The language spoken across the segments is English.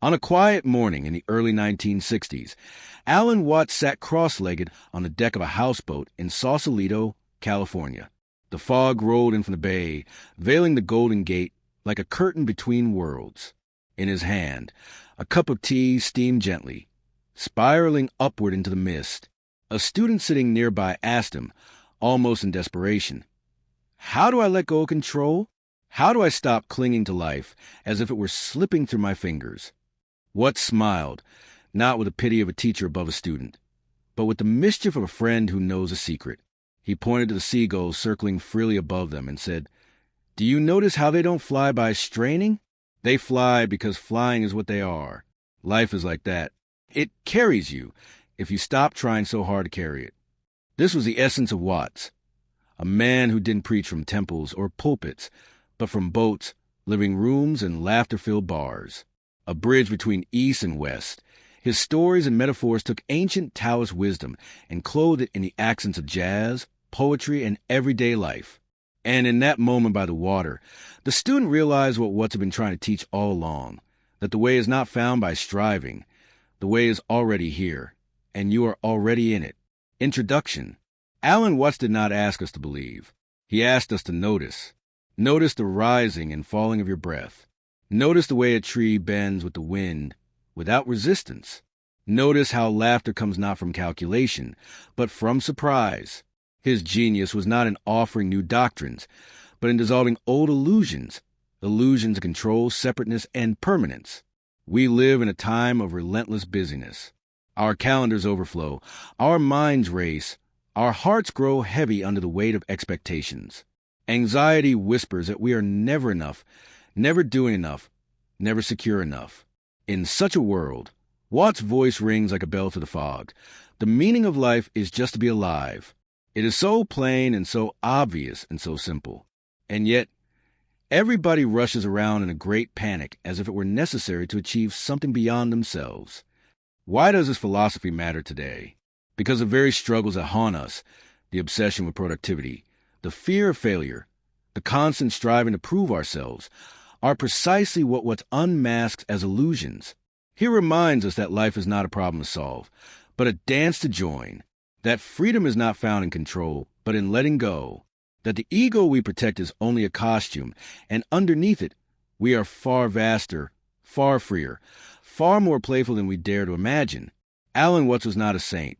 On a quiet morning in the early 1960s, Alan Watts sat cross-legged on the deck of a houseboat in Sausalito, California. The fog rolled in from the bay, veiling the Golden Gate like a curtain between worlds. In his hand, a cup of tea steamed gently, spiraling upward into the mist. A student sitting nearby asked him, almost in desperation, "How do I let go of control? How do I stop clinging to life as if it were slipping through my fingers?" Watts smiled, not with the pity of a teacher above a student, but with the mischief of a friend who knows a secret. He pointed to the seagulls circling freely above them and said, "Do you notice how they don't fly by straining? They fly because flying is what they are. Life is like that. It carries you if you stop trying so hard to carry it." This was the essence of Watts, a man who didn't preach from temples or pulpits, but from boats, living rooms, and laughter-filled bars. A bridge between East and West. His stories and metaphors took ancient Taoist wisdom and clothed it in the accents of jazz, poetry, and everyday life. And in that moment by the water, the student realized what Watts had been trying to teach all along, that the way is not found by striving. The way is already here, and you are already in it. Introduction. Alan Watts did not ask us to believe. He asked us to notice. Notice the rising and falling of your breath. Notice the way a tree bends with the wind, without resistance. Notice how laughter comes not from calculation, but from surprise. His genius was not in offering new doctrines, but in dissolving old illusions of control, separateness, and permanence. We live in a time of relentless busyness. Our calendars overflow, our minds race, our hearts grow heavy under the weight of expectations. Anxiety whispers that we are never enough, never doing enough, never secure enough. In such a world, Watts' voice rings like a bell to the fog. The meaning of life is just to be alive. It is so plain and so obvious and so simple. And yet, everybody rushes around in a great panic as if it were necessary to achieve something beyond themselves. Why does this philosophy matter today? Because the very struggles that haunt us, the obsession with productivity, the fear of failure, the constant striving to prove ourselves, are precisely what Watts unmasks as illusions. He reminds us that life is not a problem to solve, but a dance to join, that freedom is not found in control, but in letting go, that the ego we protect is only a costume, and underneath it, we are far vaster, far freer, far more playful than we dare to imagine. Alan Watts was not a saint,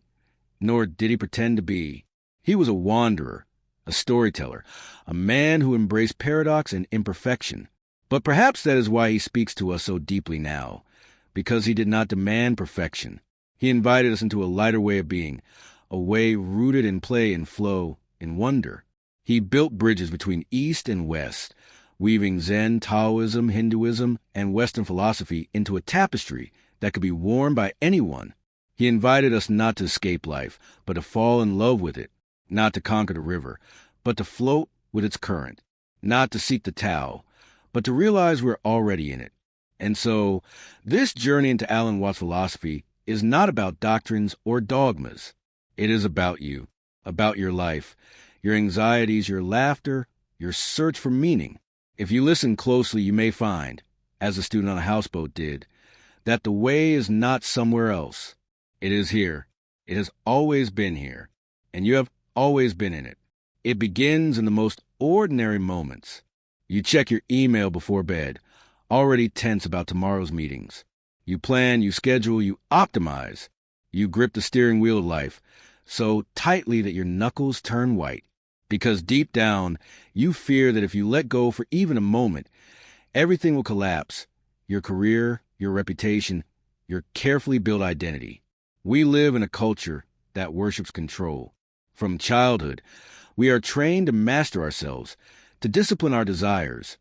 nor did he pretend to be. He was a wanderer, a storyteller, a man who embraced paradox and imperfection. But perhaps that is why he speaks to us so deeply now, because he did not demand perfection. He invited us into a lighter way of being, a way rooted in play and flow, in wonder. He built bridges between East and West, weaving Zen, Taoism, Hinduism, and Western philosophy into a tapestry that could be worn by anyone. He invited us not to escape life, but to fall in love with it, not to conquer the river, but to float with its current, not to seek the Tao, but to realize we're already in it. And so, this journey into Alan Watts' philosophy is not about doctrines or dogmas. It is about you, about your life, your anxieties, your laughter, your search for meaning. If you listen closely, you may find, as the student on a houseboat did, that the way is not somewhere else. It is here. It has always been here, and you have always been in it. It begins in the most ordinary moments. You check your email before bed, already tense about tomorrow's meetings. You plan, you schedule, you optimize. You grip the steering wheel of life so tightly that your knuckles turn white. Because deep down, you fear that if you let go for even a moment, everything will collapse. Your career, your reputation, your carefully built identity. We live in a culture that worships control. From childhood, we are trained to master ourselves, to discipline our desires,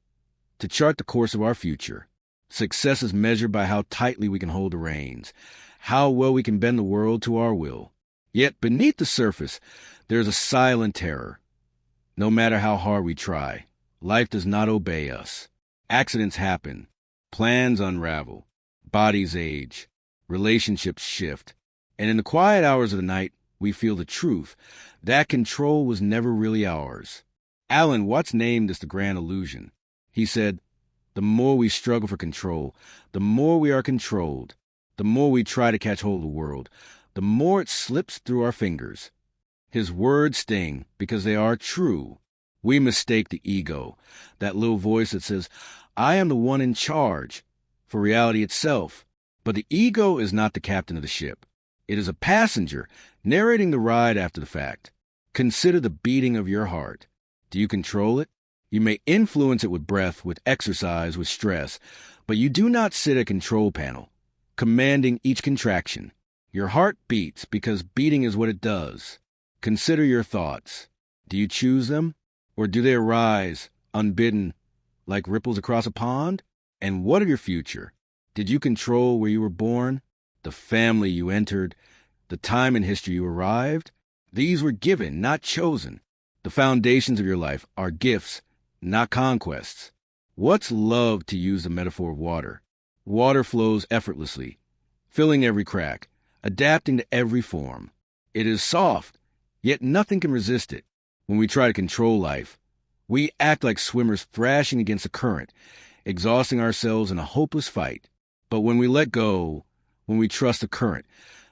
to chart the course of our future. Success is measured by how tightly we can hold the reins, how well we can bend the world to our will. Yet beneath the surface, there is a silent terror. No matter how hard we try, life does not obey us. Accidents happen, plans unravel, bodies age, relationships shift, and in the quiet hours of the night, we feel the truth that control was never really ours. Alan Watts named this the grand illusion. He said, The more we struggle for control, the more we are controlled. The more we try to catch hold of the world, the more it slips through our fingers. His words sting because they are true. We mistake the ego, that little voice that says, I am the one in charge, for reality itself. But the ego is not the captain of the ship. It is a passenger narrating the ride after the fact. Consider the beating of your heart. Do you control it? You may influence it with breath, with exercise, with stress, but you do not sit at a control panel, commanding each contraction. Your heart beats because beating is what it does. Consider your thoughts. Do you choose them? Or do they arise, unbidden, like ripples across a pond? And what of your future? Did you control where you were born, the family you entered, the time in history you arrived? These were given, not chosen. The foundations of your life are gifts, not conquests. What's love, to use the metaphor of water? Water flows effortlessly, filling every crack, adapting to every form. It is soft, yet nothing can resist it. When we try to control life, we act like swimmers thrashing against a current, exhausting ourselves in a hopeless fight. But when we let go, when we trust the current,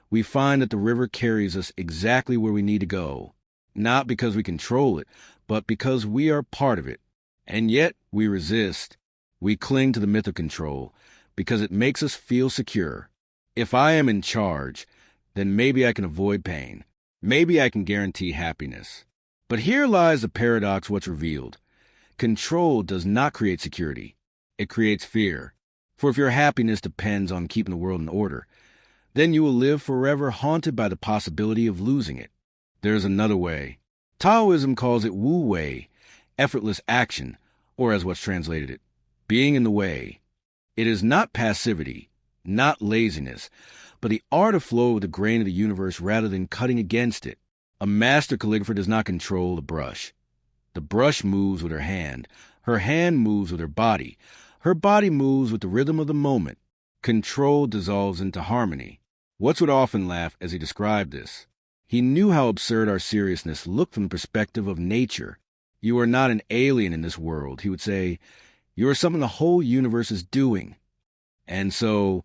we find that the river carries us exactly where we need to go, not because we control it, but because we are part of it. And yet we resist. We cling to the myth of control because it makes us feel secure. If I am in charge, then maybe I can avoid pain. Maybe I can guarantee happiness. But here lies the paradox, what's revealed. Control does not create security. It creates fear. For if your happiness depends on keeping the world in order, then you will live forever haunted by the possibility of losing it. There is another way. Taoism calls it Wu Wei, effortless action, or as what's translated it, being in the way. It is not passivity, not laziness, but the art of flow with the grain of the universe rather than cutting against it. A master calligrapher does not control the brush. The brush moves with her hand moves with her body moves with the rhythm of the moment. Control dissolves into harmony. Watts would often laugh as he described this. He knew how absurd our seriousness looked from the perspective of nature. You are not an alien in this world, he would say. You are something the whole universe is doing. And so,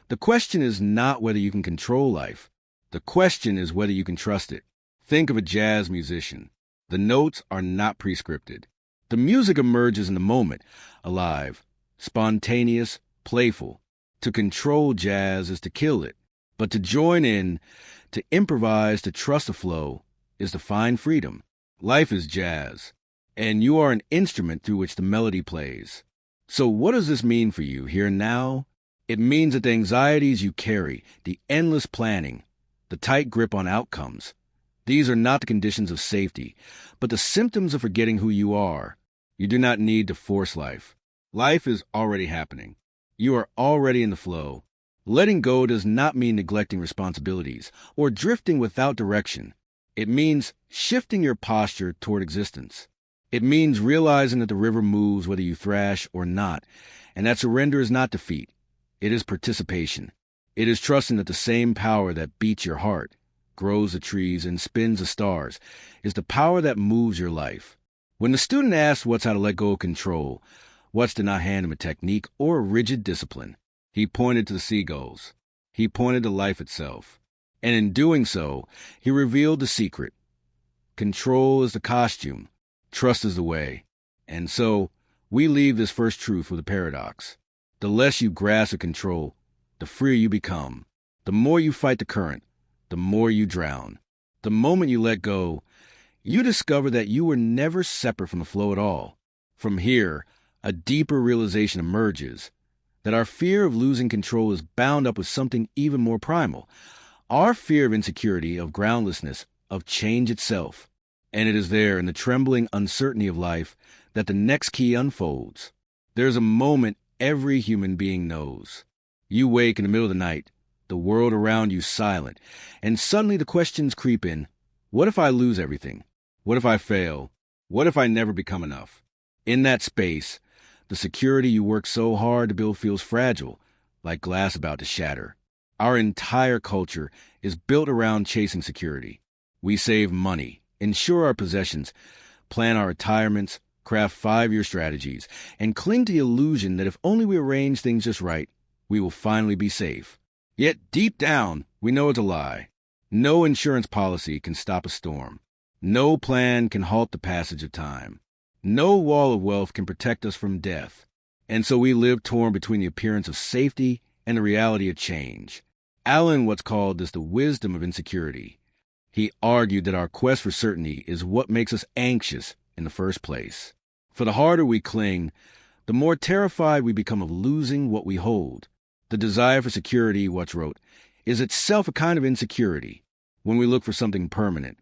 the question is not whether you can control life. The question is whether you can trust it. Think of a jazz musician. The notes are not prescripted. The music emerges in the moment, alive, spontaneous, playful. To control jazz is to kill it. But to join in, to improvise, to trust the flow, is to find freedom. Life is jazz, and you are an instrument through which the melody plays. So what does this mean for you here and now? It means that the anxieties you carry, the endless planning, the tight grip on outcomes, these are not the conditions of safety, but the symptoms of forgetting who you are. You do not need to force life. Life is already happening. You are already in the flow. Letting go does not mean neglecting responsibilities or drifting without direction. It means shifting your posture toward existence. It means realizing that the river moves whether you thrash or not, and that surrender is not defeat. It is participation. It is trusting that the same power that beats your heart, grows the trees, and spins the stars, is the power that moves your life. When the student asks Watts how to let go of control, Watts did not hand him a technique or a rigid discipline. He pointed to the seagulls. He pointed to life itself. And in doing so, he revealed the secret. Control is the costume. Trust is the way. And so, we leave this first truth with a paradox. The less you grasp at control, the freer you become. The more you fight the current, the more you drown. The moment you let go, you discover that you were never separate from the flow at all. From here, a deeper realization emerges, that our fear of losing control is bound up with something even more primal, our fear of insecurity, of groundlessness, of change itself. And it is there, in the trembling uncertainty of life, that the next key unfolds. There's a moment every human being knows. You wake in the middle of the night, the world around you silent, and suddenly the questions creep in. What if I lose everything? What if I fail? What if I never become enough? In that space, the security you work so hard to build feels fragile, like glass about to shatter. Our entire culture is built around chasing security. We save money, insure our possessions, plan our retirements, craft 5-year strategies, and cling to the illusion that if only we arrange things just right, we will finally be safe. Yet deep down, we know it's a lie. No insurance policy can stop a storm. No plan can halt the passage of time. No wall of wealth can protect us from death. And so we live torn between the appearance of safety and the reality of change. Allen Watts called this the wisdom of insecurity. He argued that our quest for certainty is what makes us anxious in the first place. For the harder we cling, the more terrified we become of losing what we hold. The desire for security, Watts wrote, is itself a kind of insecurity. When we look for something permanent,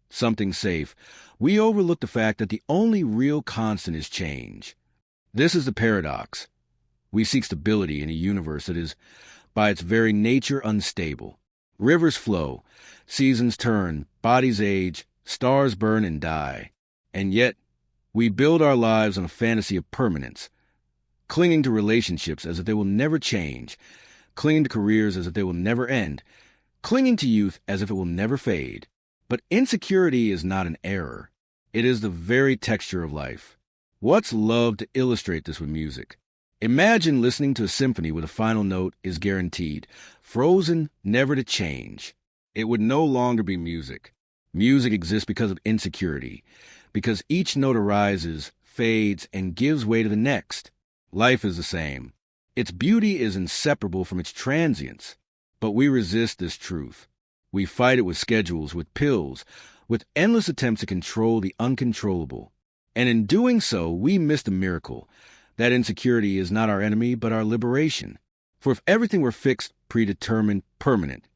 something safe, we overlook the fact that the only real constant is change. This is the paradox. We seek stability in a universe that is, by its very nature, unstable. Rivers flow, seasons turn, bodies age, stars burn and die. And yet, we build our lives on a fantasy of permanence, clinging to relationships as if they will never change, clinging to careers as if they will never end, clinging to youth as if it will never fade. But insecurity is not an error. It is the very texture of life. Watts loved to illustrate this with music. Imagine listening to a symphony where the final note is guaranteed, frozen, never to change. It would no longer be music. Music exists because of insecurity, because each note arises, fades, and gives way to the next. Life is the same. Its beauty is inseparable from its transience. But we resist this truth. We fight it with schedules, with pills, with endless attempts to control the uncontrollable. And in doing so, we miss the miracle. That insecurity is not our enemy, but our liberation. For if everything were fixed, predetermined, permanent,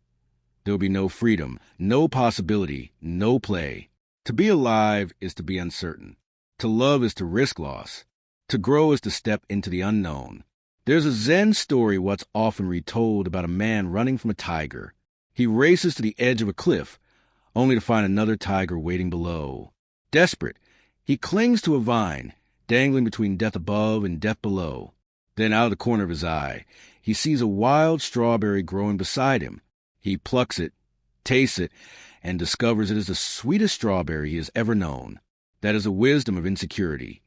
there would be no freedom, no possibility, no play. To be alive is to be uncertain. To love is to risk loss. To grow is to step into the unknown. There's a Zen story Watts often retold about a man running from a tiger. He races to the edge of a cliff, only to find another tiger waiting below. Desperate, he clings to a vine, dangling between death above and death below. Then out of the corner of his eye, he sees a wild strawberry growing beside him. He plucks it, tastes it, and discovers it is the sweetest strawberry he has ever known. That is the wisdom of insecurity.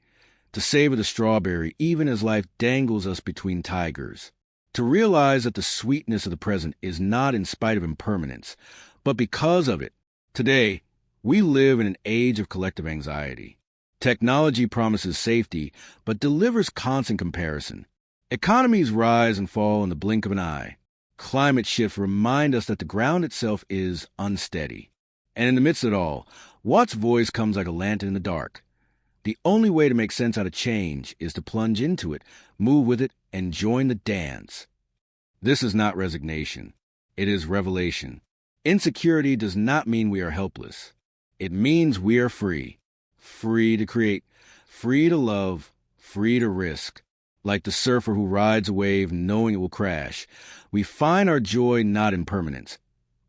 To savor the strawberry even as life dangles us between tigers. To realize that the sweetness of the present is not in spite of impermanence, but because of it. Today, we live in an age of collective anxiety. Technology promises safety, but delivers constant comparison. Economies rise and fall in the blink of an eye. Climate shifts remind us that the ground itself is unsteady. And in the midst of it all, Watts' voice comes like a lantern in the dark. The only way to make sense out of change is to plunge into it, move with it, and join the dance. This is not resignation. It is revelation. Insecurity does not mean we are helpless. It means we are free. Free to create, free to love, free to risk. Like the surfer who rides a wave knowing it will crash, we find our joy not in permanence,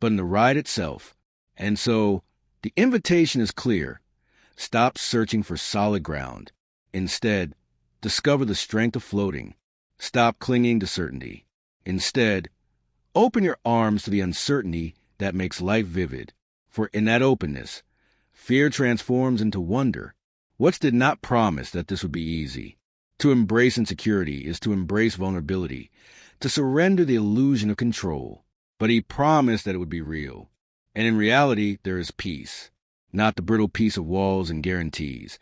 but in the ride itself. And so, the invitation is clear. Stop searching for solid ground. Instead, discover the strength of floating. Stop clinging to certainty. Instead, open your arms to the uncertainty that makes life vivid. For in that openness, fear transforms into wonder. Watts did not promise that this would be easy. To embrace insecurity is to embrace vulnerability, to surrender the illusion of control. But he promised that it would be real. And in reality, there is peace. Not the brittle peace of walls and guarantees,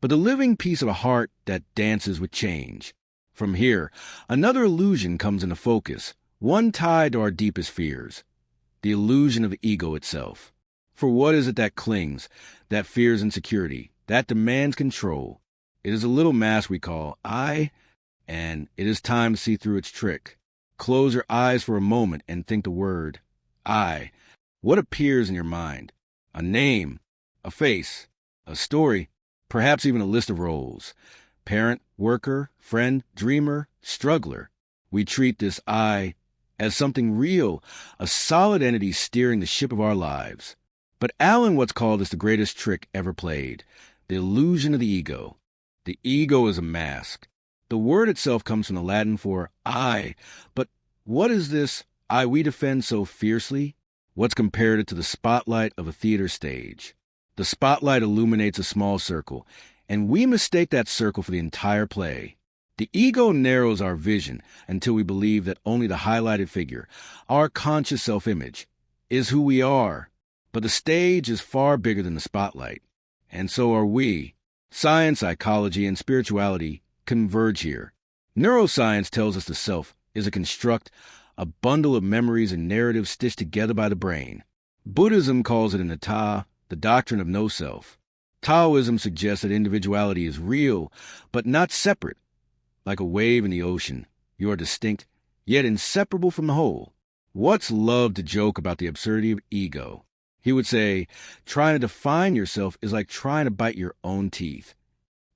but the living peace of a heart that dances with change. From here, another illusion comes into focus, one tied to our deepest fears. The illusion of the ego itself. For what is it that clings, that fears insecurity, that demands control? It is a little mask we call I, and it is time to see through its trick. Close your eyes for a moment and think the word I. What appears in your mind? A name, a face, a story, perhaps even a list of roles. Parent, worker, friend, dreamer, struggler. We treat this I as something real, a solid entity steering the ship of our lives. But Allen Watts called this the greatest trick ever played, the illusion of the ego. The ego is a mask. The word itself comes from the Latin for I. But what is this I we defend so fiercely? Watts compared it to the spotlight of a theater stage. The spotlight illuminates a small circle, and we mistake that circle for the entire play. The ego narrows our vision until we believe that only the highlighted figure, our conscious self-image, is who we are. But the stage is far bigger than the spotlight, and so are we. Science, psychology, and spirituality converge here. Neuroscience tells us the self is a construct, a bundle of memories and narratives stitched together by the brain. Buddhism calls it an anatta, the doctrine of no self. Taoism suggests that individuality is real, but not separate. Like a wave in the ocean, you are distinct, yet inseparable from the whole. Watts loved to joke about the absurdity of ego. He would say, trying to define yourself is like trying to bite your own teeth.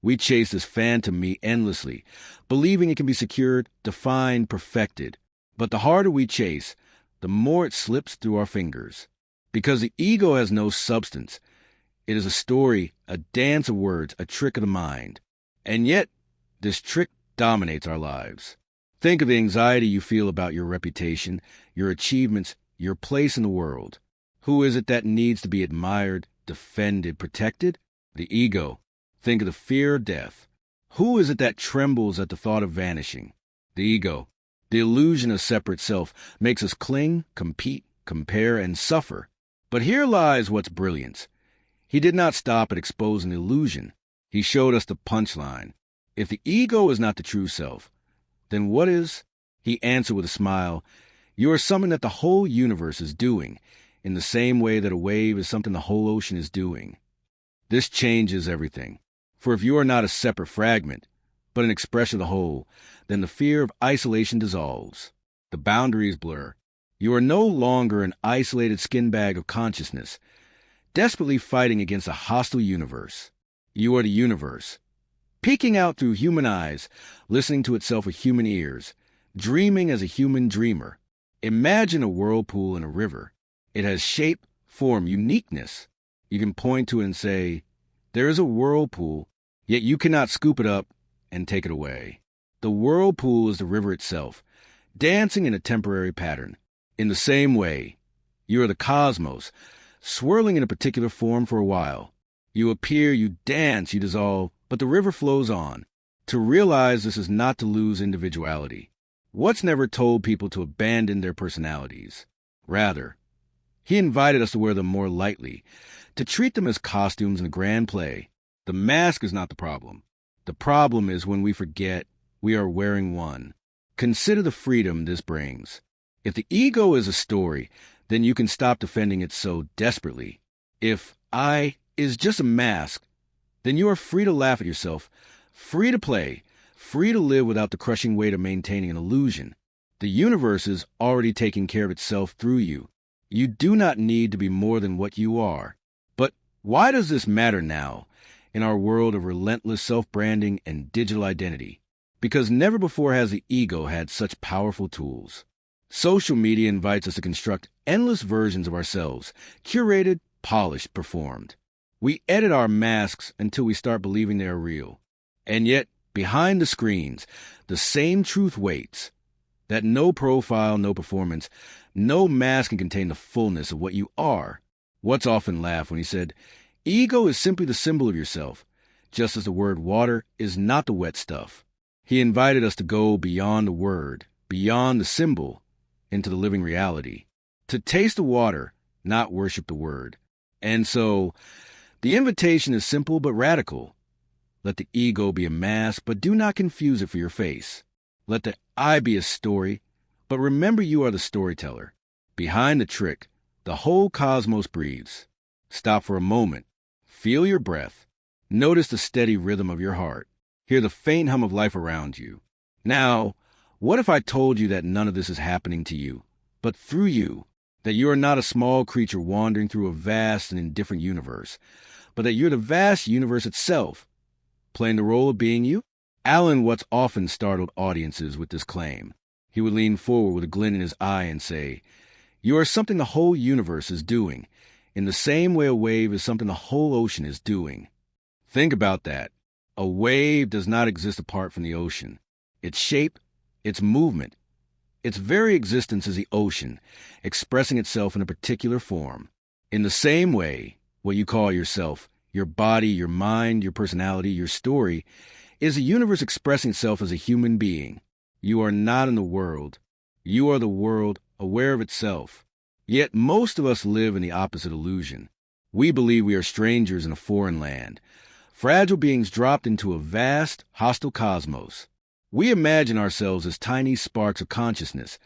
We chase this phantom me endlessly, believing it can be secured, defined, perfected. But the harder we chase, the more it slips through our fingers. Because the ego has no substance. It is a story, a dance of words, a trick of the mind. And yet, this trick dominates our lives. Think of the anxiety you feel about your reputation, your achievements, your place in the world. Who is it that needs to be admired, defended, protected? The ego. Think of the fear of death. Who is it that trembles at the thought of vanishing? The ego. The illusion of separate self makes us cling, compete, compare, and suffer. But here lies what's brilliance. He did not stop at exposing the illusion. He showed us the punchline. If the ego is not the true self, then what is? He answered with a smile, you are something that the whole universe is doing, in the same way that a wave is something the whole ocean is doing. This changes everything. For if you are not a separate fragment, but an expression of the whole, then the fear of isolation dissolves. The boundaries blur. You are no longer an isolated skin bag of consciousness, desperately fighting against a hostile universe. You are the universe, peeking out through human eyes, listening to itself with human ears, dreaming as a human dreamer. Imagine a whirlpool in a river. It has shape, form, uniqueness. You can point to it and say, there is a whirlpool, yet you cannot scoop it up and take it away. The whirlpool is the river itself, dancing in a temporary pattern. In the same way, you are the cosmos, swirling in a particular form for a while. You appear, you dance, you dissolve, but the river flows on. To realize this is not to lose individuality. Watts never told people to abandon their personalities. Rather, he invited us to wear them more lightly, to treat them as costumes in a grand play. The mask is not the problem. The problem is when we forget we are wearing one. Consider the freedom this brings. If the ego is a story, then you can stop defending it so desperately. If I is just a mask, then you are free to laugh at yourself, free to play, free to live without the crushing weight of maintaining an illusion. The universe is already taking care of itself through you. You do not need to be more than what you are. But why does this matter now, in our world of relentless self-branding and digital identity? Because never before has the ego had such powerful tools. Social media invites us to construct endless versions of ourselves, curated, polished, performed. We edit our masks until we start believing they are real. And yet, behind the screens, the same truth waits. That no profile, no performance, no mask can contain the fullness of what you are. Watts often laughed when he said, ego is simply the symbol of yourself, just as the word water is not the wet stuff. He invited us to go beyond the word, beyond the symbol, into the living reality. To taste the water, not worship the word. And so, the invitation is simple but radical. Let the ego be a mask, but do not confuse it for your face. Let the I be a story, but remember you are the storyteller. Behind the trick, the whole cosmos breathes. Stop for a moment. Feel your breath. Notice the steady rhythm of your heart. Hear the faint hum of life around you. Now, what if I told you that none of this is happening to you, but through you? That you are not a small creature wandering through a vast and indifferent universe, but that you're the vast universe itself, playing the role of being you? Alan Watts often startled audiences with this claim. He would lean forward with a glint in his eye and say, you are something the whole universe is doing, in the same way a wave is something the whole ocean is doing. Think about that. A wave does not exist apart from the ocean. Its shape, its movement, its very existence is the ocean, expressing itself in a particular form. In the same way, what you call yourself your body, your mind, your personality, your story, is the universe expressing itself as a human being. You are not in the world. You are the world, aware of itself. Yet most of us live in the opposite illusion. We believe we are strangers in a foreign land, fragile beings dropped into a vast, hostile cosmos. We imagine ourselves as tiny sparks of consciousness,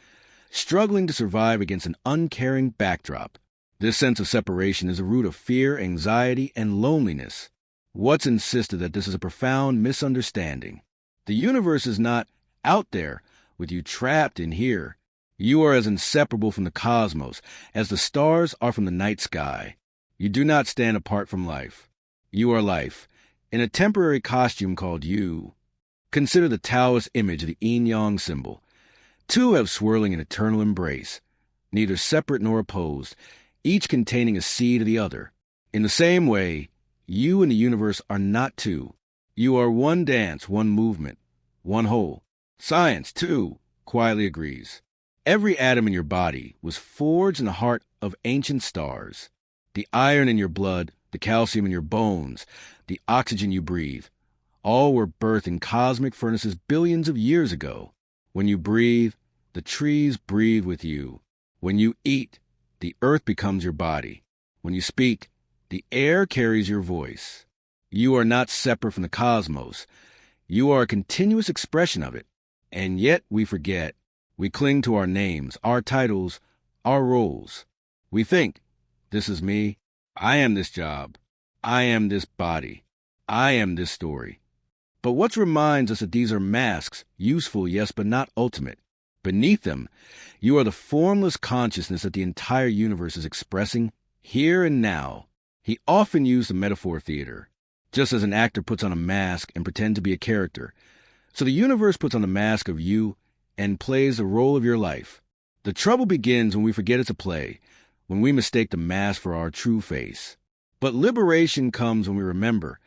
struggling to survive against an uncaring backdrop. This sense of separation is the root of fear, anxiety, and loneliness. Watts insisted that this is a profound misunderstanding. The universe is not out there with you trapped in here. You are as inseparable from the cosmos as the stars are from the night sky. You do not stand apart from life. You are life, in a temporary costume called you. Consider the Taoist image of the yin-yang symbol. Two have swirling an eternal embrace, neither separate nor opposed, each containing a seed of the other. In the same way, you and the universe are not two. You are one dance, one movement, one whole. Science, too, quietly agrees. Every atom in your body was forged in the heart of ancient stars. The iron in your blood, the calcium in your bones, the oxygen you breathe, all were birthed in cosmic furnaces billions of years ago. When you breathe, the trees breathe with you. When you eat, the earth becomes your body. When you speak, the air carries your voice. You are not separate from the cosmos. You are a continuous expression of it. And yet we forget. We cling to our names, our titles, our roles. We think, this is me. I am this job. I am this body. I am this story. But Watts reminds us that these are masks, useful, yes, but not ultimate. Beneath them, you are the formless consciousness that the entire universe is expressing here and now. He often used the metaphor theater, just as an actor puts on a mask and pretends to be a character. So the universe puts on the mask of you and plays the role of your life. The trouble begins when we forget it's a play, when we mistake the mask for our true face. But liberation comes when we remember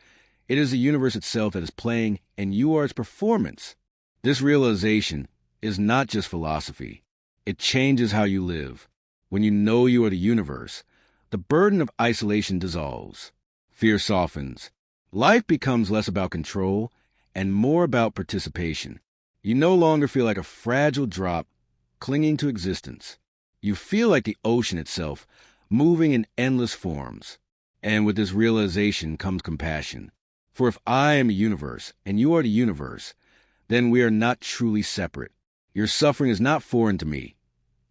it is the universe itself that is playing, and you are its performance. This realization is not just philosophy. It changes how you live. When you know you are the universe, the burden of isolation dissolves. Fear softens. Life becomes less about control and more about participation. You no longer feel like a fragile drop clinging to existence. You feel like the ocean itself, moving in endless forms. And with this realization comes compassion. For if I am a universe and you are the universe, then we are not truly separate. Your suffering is not foreign to me.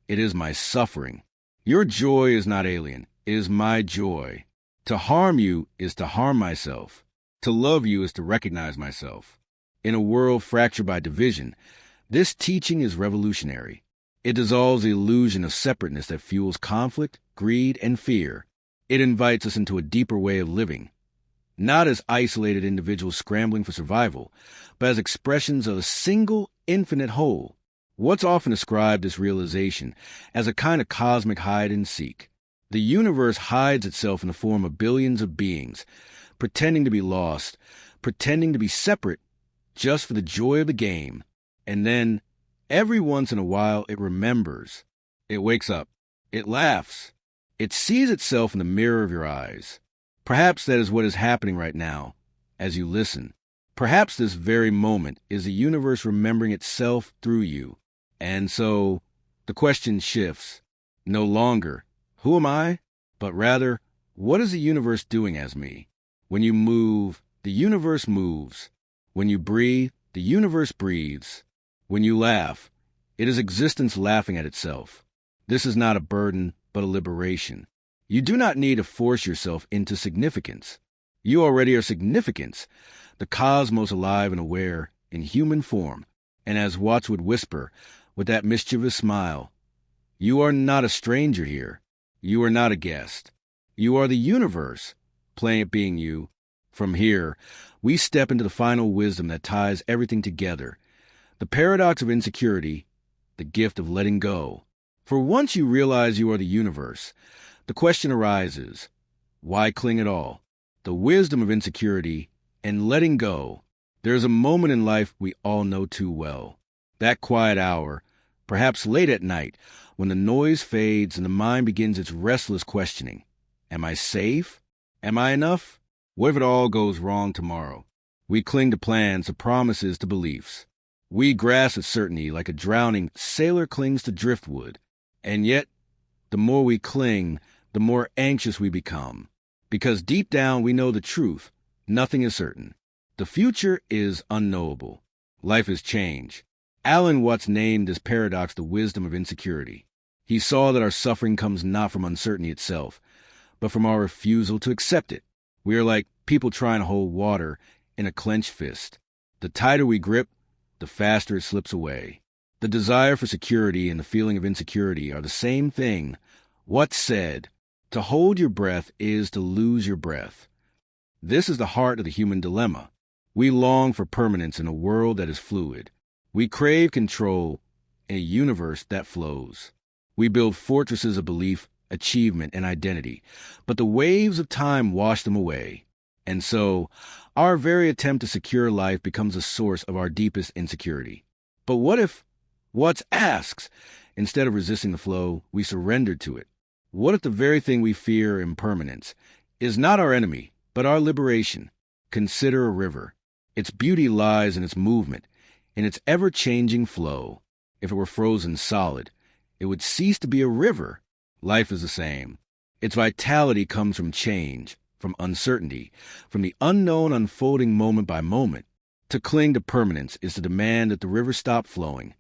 It is my suffering. Your joy is not alien. It is my joy. To harm you is to harm myself. To love you is to recognize myself. In a world fractured by division, this teaching is revolutionary. It dissolves the illusion of separateness that fuels conflict, greed, and fear. It invites us into a deeper way of living, not as isolated individuals scrambling for survival, but as expressions of a single, infinite whole. Watts often described this realization as a kind of cosmic hide-and-seek. The universe hides itself in the form of billions of beings, pretending to be lost, pretending to be separate, just for the joy of the game. And then, every once in a while, it remembers. It wakes up. It laughs. It sees itself in the mirror of your eyes. Perhaps that is what is happening right now, as you listen. Perhaps this very moment is the universe remembering itself through you. And so, the question shifts. No longer, who am I? But rather, what is the universe doing as me? When you move, the universe moves. When you breathe, the universe breathes. When you laugh, it is existence laughing at itself. This is not a burden, but a liberation. You do not need to force yourself into significance. You already are significance, the cosmos alive and aware in human form. And as Watts would whisper, with that mischievous smile, you are not a stranger here. You are not a guest. You are the universe, playing at being you. From here, we step into the final wisdom that ties everything together. The paradox of insecurity, the gift of letting go. For once you realize you are the universe, the question arises, why cling at all? The wisdom of insecurity and letting go. There is a moment in life we all know too well. That quiet hour, perhaps late at night, when the noise fades and the mind begins its restless questioning. Am I safe? Am I enough? What if it all goes wrong tomorrow? We cling to plans, to promises, to beliefs. We grasp at certainty like a drowning sailor clings to driftwood. And yet, the more we cling, the more anxious we become. Because deep down we know the truth. Nothing is certain. The future is unknowable. Life is change. Alan Watts named this paradox the wisdom of insecurity. He saw that our suffering comes not from uncertainty itself, but from our refusal to accept it. We are like people trying to hold water in a clenched fist. The tighter we grip, the faster it slips away. The desire for security and the feeling of insecurity are the same thing. Watts said, "To hold your breath is to lose your breath." This is the heart of the human dilemma. We long for permanence in a world that is fluid. We crave control in a universe that flows. We build fortresses of belief, achievement, and identity, but the waves of time wash them away. And so, our very attempt to secure life becomes a source of our deepest insecurity. But what if, Watts asks, instead of resisting the flow, we surrendered to it? What if the very thing we fear, impermanence, is not our enemy, but our liberation? Consider a river. Its beauty lies in its movement, in its ever-changing flow. If it were frozen solid, it would cease to be a river. Life is the same. Its vitality comes from change, from uncertainty, from the unknown unfolding moment by moment. To cling to permanence is to demand that the river stop flowing.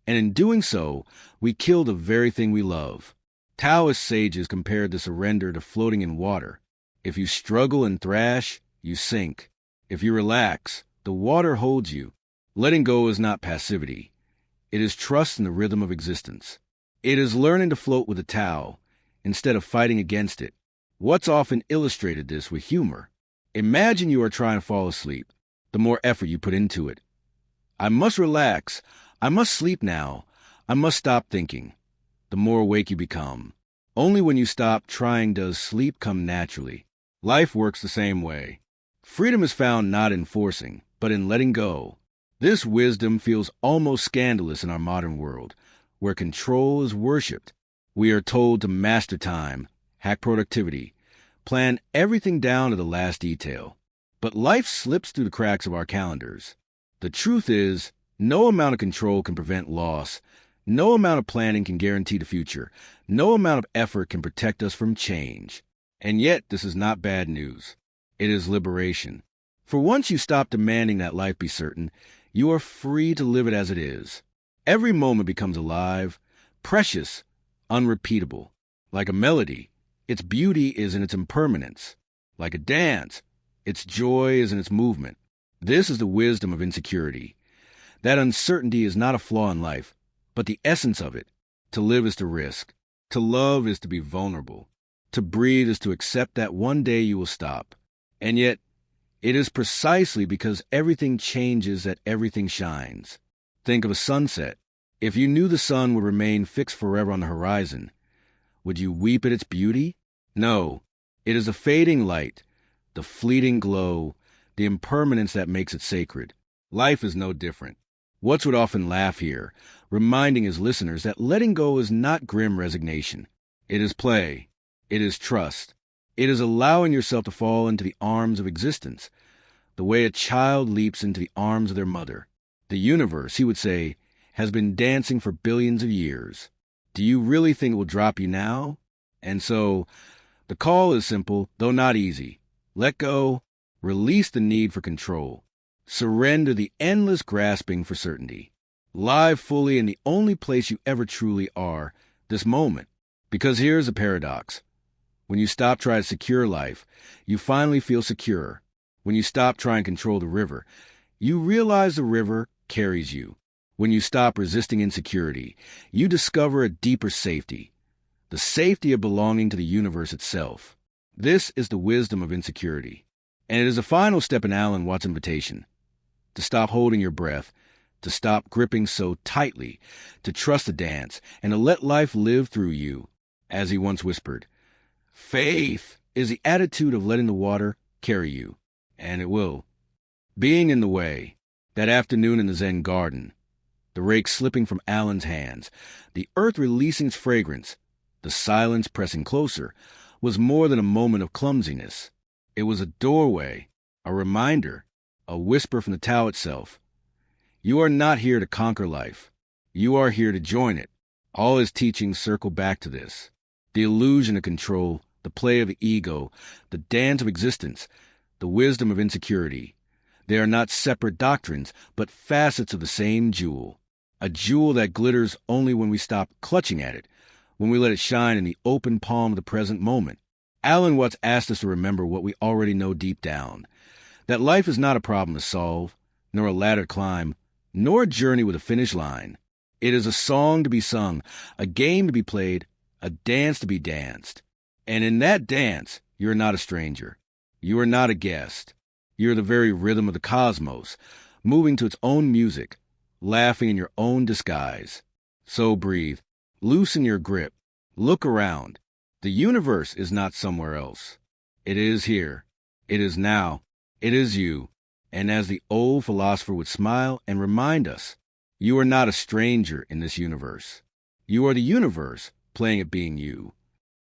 And in doing so, we kill the very thing we love. Taoist sages compared the surrender to floating in water. If you struggle and thrash, you sink. If you relax, the water holds you. Letting go is not passivity. It is trust in the rhythm of existence. It is learning to float with the Tao instead of fighting against it. Watts often illustrated this with humor. Imagine you are trying to fall asleep. The more effort you put into it. I must relax. I must sleep now. I must stop thinking. The more awake you become. Only when you stop trying does sleep come naturally. Life works the same way. Freedom is found not in forcing, but in letting go. This wisdom feels almost scandalous in our modern world, where control is worshipped. We are told to master time, hack productivity, plan everything down to the last detail. But life slips through the cracks of our calendars. The truth is, no amount of control can prevent loss. No amount of planning can guarantee the future. No amount of effort can protect us from change. And yet, this is not bad news. It is liberation. For once you stop demanding that life be certain, you are free to live it as it is. Every moment becomes alive, precious, unrepeatable. Like a melody, its beauty is in its impermanence. Like a dance, its joy is in its movement. This is the wisdom of insecurity. That uncertainty is not a flaw in life, but the essence of it. To live is to risk. To love is to be vulnerable. To breathe is to accept that one day you will stop. And yet, it is precisely because everything changes that everything shines. Think of a sunset. If you knew the sun would remain fixed forever on the horizon, would you weep at its beauty? No. It is the fading light, the fleeting glow, the impermanence that makes it sacred. Life is no different. Watts would often laugh here, reminding his listeners that letting go is not grim resignation. It is play. It is trust. It is allowing yourself to fall into the arms of existence, the way a child leaps into the arms of their mother. The universe, he would say, has been dancing for billions of years. Do you really think it will drop you now? And so, the call is simple, though not easy. Let go, release the need for control. Surrender the endless grasping for certainty. Live fully in the only place you ever truly are, this moment. Because here's a paradox. When you stop trying to secure life, you finally feel secure. When you stop trying to control the river, you realize the river carries you. When you stop resisting insecurity, you discover a deeper safety, the safety of belonging to the universe itself. This is the wisdom of insecurity. And it is a final step in Alan Watts' invitation. To stop holding your breath, to stop gripping so tightly, to trust the dance, and to let life live through you. As he once whispered, faith is the attitude of letting the water carry you. And it will. Being in the way, that afternoon in the Zen garden, the rake slipping from Alan's hands, the earth releasing its fragrance, the silence pressing closer, was more than a moment of clumsiness. It was a doorway, a reminder, a whisper from the Tao itself. You are not here to conquer life. You are here to join it. All his teachings circle back to this. The illusion of control, the play of the ego, the dance of existence, the wisdom of insecurity. They are not separate doctrines, but facets of the same jewel. A jewel that glitters only when we stop clutching at it, when we let it shine in the open palm of the present moment. Alan Watts asked us to remember what we already know deep down, that life is not a problem to solve, nor a ladder to climb, nor a journey with a finish line. It is a song to be sung, a game to be played, a dance to be danced. And in that dance, you are not a stranger. You are not a guest. You are the very rhythm of the cosmos, moving to its own music, laughing in your own disguise. So breathe, loosen your grip, look around. The universe is not somewhere else. It is here. It is now. It is you. And as the old philosopher would smile and remind us, you are not a stranger in this universe. You are the universe playing at being you.